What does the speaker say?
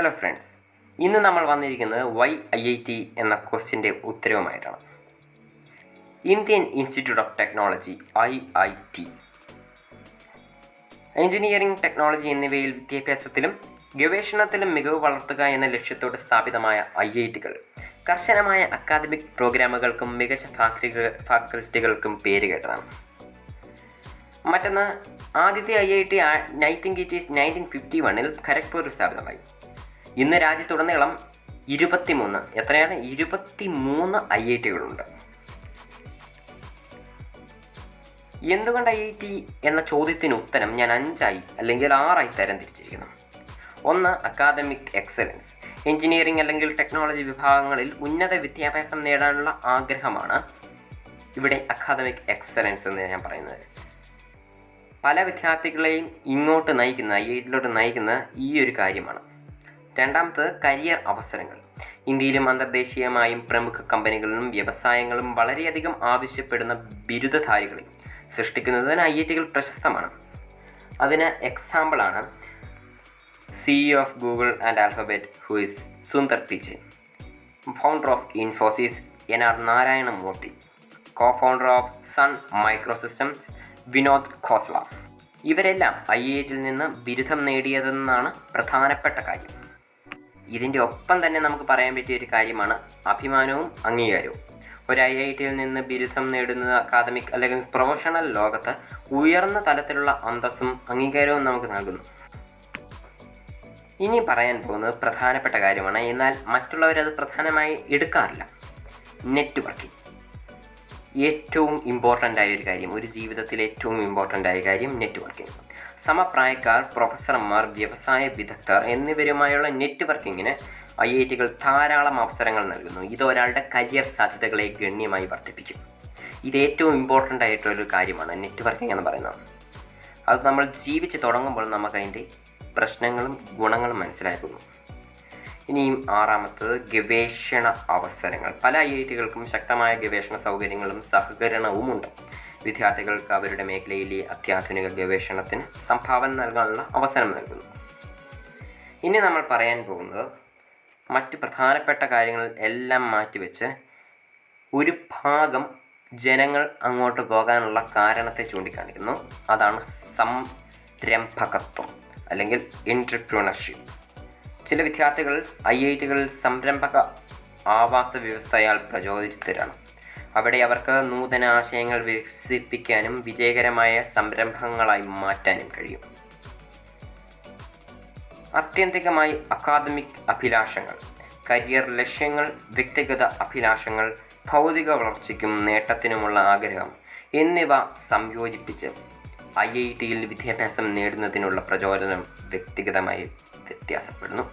Hello friends, ഇന്ന് നമ്മൾ വന്നിരിക്കുന്നത് വൈ IIT എന്ന ക്വസ്റ്റ്യൻ്റെ ഉത്തരവുമായിട്ടാണ്. Indian institute of technology IIT, engineering, technology എന്നിവയിൽ വിദ്യാഭ്യാസത്തിലും ഗവേഷണത്തിലും മികവ് വളർത്തുക എന്ന ലക്ഷ്യത്തോടെ സ്ഥാപിതമായ IITകൾ കർശനമായ അക്കാദമിക് പ്രോഗ്രാമുകൾക്കും മികച്ച ഫാക്കൽറ്റികൾക്കും പേരുകേട്ടതാണ്. മറ്റൊന്ന്, ആദ്യത്തെ IIT 1951 ഖരഗ്പൂരിൽ സ്ഥാപിതമായി. ഇന്ന് രാജ്യത്തുടനീളം 23 IITകളുണ്ട്. എന്തുകൊണ്ട് IIT എന്ന ചോദ്യത്തിന് ഉത്തരം ഞാൻ 5 അല്ലെങ്കിൽ 6 തരംതിരിച്ചിരിക്കുന്നു. 1. Academic excellence. എഞ്ചിനീയറിംഗ് അല്ലെങ്കിൽ ടെക്നോളജി വിഭാഗങ്ങളിൽ ഉന്നത വിദ്യാഭ്യാസം നേടാനുള്ള ആഗ്രഹമാണ് ഇവിടെ അക്കാദമിക് എക്സലൻസ് എന്ന് ഞാൻ പറയുന്നത്. പല വിദ്യാർത്ഥികളെയും ഇങ്ങോട്ട് നയിക്കുന്ന, IITയിലോട്ട് നയിക്കുന്ന ഈ ഒരു കാര്യമാണ്. രണ്ടാമത്, കരിയർ അവസരങ്ങൾ. ഇന്ത്യയിലും അന്തർദേശീയമായും പ്രമുഖ കമ്പനികളിലും വ്യവസായങ്ങളും വളരെയധികം ആവശ്യപ്പെടുന്ന ബിരുദധാരികളെ സൃഷ്ടിക്കുന്നതിന് IITകൾ പ്രശസ്തമാണ്. അതിന് എക്സാമ്പിളാണ് CEO of Google and Alphabet who is Sundar Pichai, founder of Infosys NR Narayana Murthy, cofounder of Sun Microsystems Vinod Khosla. ഇവരെല്ലാം IITയിൽ നിന്ന് ബിരുദം നേടിയതെന്നാണ് പ്രധാനപ്പെട്ട കാര്യം. ഇതിൻ്റെ ഒപ്പം തന്നെ നമുക്ക് പറയാൻ പറ്റിയ ഒരു കാര്യമാണ് അഭിമാനവും അംഗീകാരവും. ഒരു IITയിൽ നിന്ന് ബിരുദം നേടുന്ന അക്കാദമിക് അല്ലെങ്കിൽ പ്രൊഫഷണൽ ലോകത്ത് ഉയർന്ന തലത്തിലുള്ള അന്തസ്സും അംഗീകാരവും നമുക്ക് നൽകുന്നു. ഇനി പറയാൻ പോകുന്നത് പ്രധാനപ്പെട്ട കാര്യമാണ്, എന്നാൽ മറ്റുള്ളവരത് പ്രധാനമായി എടുക്കാറില്ല. നെറ്റ്വർക്കിംഗ്. ഏറ്റവും ഇമ്പോർട്ടൻ്റ് ആയ ഒരു കാര്യം, ഒരു ജീവിതത്തിൽ ഏറ്റവും ഇമ്പോർട്ടൻ്റ് ആയ കാര്യം നെറ്റ്വർക്കിംഗ്. സമപ്രായക്കാർ, പ്രൊഫസർമാർ, വ്യവസായ വിദഗ്ധർ എന്നിവരുമായുള്ള നെറ്റ്വർക്കിങ്ങിന് IITകൾ ധാരാളം അവസരങ്ങൾ നൽകുന്നു. ഇത് ഒരാളുടെ കരിയർ സാധ്യതകളെ ഗണ്യമായി വർദ്ധിപ്പിക്കും. ഇത് ഏറ്റവും ഇമ്പോർട്ടൻ്റ് ആയിട്ടുള്ളൊരു കാര്യമാണ് നെറ്റ്വർക്കിംഗ് എന്ന് പറയുന്നത്. അത് നമ്മൾ ജീവിച്ച് തുടങ്ങുമ്പോൾ നമുക്കതിൻ്റെ പ്രശ്നങ്ങളും ഗുണങ്ങളും മനസ്സിലാക്കുന്നു. ഇനിയും 6. ഗവേഷണ അവസരങ്ങൾ. പല IITകൾക്കും ശക്തമായ ഗവേഷണ സൗകര്യങ്ങളും സഹകരണവുമുണ്ട്. വിദ്യാർത്ഥികൾക്ക് അവരുടെ മേഖലയിലെ അത്യാധുനിക ഗവേഷണത്തിന് സംഭാവന നൽകാനുള്ള അവസരം നൽകുന്നു. ഇനി നമ്മൾ പറയാൻ പോകുന്നത് മറ്റ് പ്രധാനപ്പെട്ട കാര്യങ്ങൾ എല്ലാം മാറ്റിവെച്ച് ഒരു ഭാഗം ജനങ്ങൾ അങ്ങോട്ട് പോകാനുള്ള കാരണത്തെ ചൂണ്ടിക്കാണിക്കുന്നു. അതാണ് സംരംഭകത്വം അല്ലെങ്കിൽ എൻട്രപ്രൂണർഷിപ്പ്. ചില വിദ്യാർത്ഥികൾ IITകളിൽ സംരംഭക ആവാസ വ്യവസ്ഥയാൽ പ്രചോദിതരാണ്. അവിടെ അവർക്ക് നൂതന ആശയങ്ങൾ വികസിപ്പിക്കാനും വിജയകരമായ സംരംഭങ്ങളായി മാറ്റാനും കഴിയും. ആത്യന്തികമായി അക്കാദമിക് അഭിലാഷങ്ങൾ, കരിയർ ലക്ഷ്യങ്ങൾ, വ്യക്തിഗത അഭിലാഷങ്ങൾ, ഭൗതിക വളർച്ചയ്ക്കും നേട്ടത്തിനുമുള്ള ആഗ്രഹം എന്നിവ സംയോജിപ്പിച്ച് IITയിൽ വിദ്യാഭ്യാസം നേടുന്നതിനുള്ള പ്രചോദനം വ്യക്തിഗതമായി വ്യത്യാസപ്പെടുന്നു.